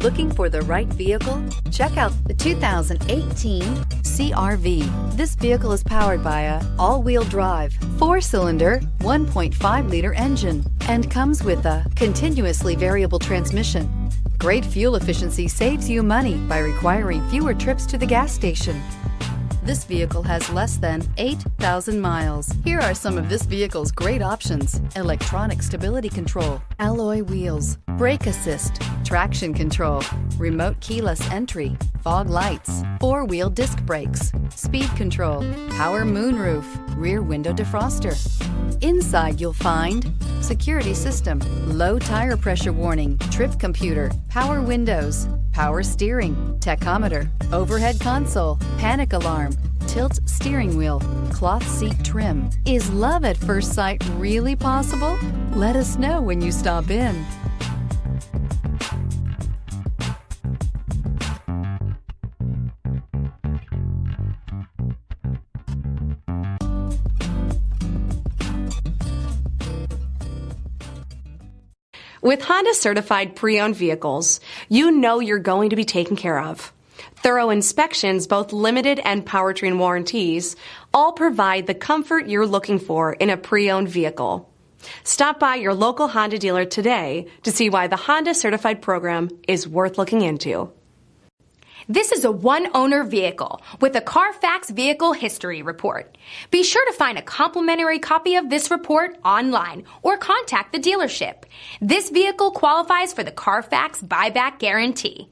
Looking for the right vehicle? Check out the 2018 CR-V. This vehicle is powered by a all-wheel drive, 4-cylinder, 1.5-liter engine, and comes with a continuously variable transmission. Great fuel efficiency saves you money by requiring fewer trips to the gas station. This vehicle has less than 8,000 miles. Here are some of this vehicle's great options: electronic stability control, alloy wheels, brake assist, traction control, remote keyless entry, fog lights, 4-wheel disc brakes, speed control, power moonroof, rear window defroster. Inside you'll find security system, low tire pressure warning, trip computer, power windows, power steering, tachometer, overhead console, panic alarm, tilt steering wheel, cloth seat trim. Is love at first sight really possible? Let us know when you stop in. With Honda certified pre-owned vehicles, you know you're going to be taken care of. Thorough inspections, both limited and powertrain warranties, all provide the comfort you're looking for in a pre-owned vehicle. Stop by your local Honda dealer today to see why the Honda certified program is worth looking into. This is a one-owner vehicle with a CARFAX Vehicle History Report. Be sure to find a complimentary copy of this report online or contact the dealership. This vehicle qualifies for the CARFAX Buyback Guarantee.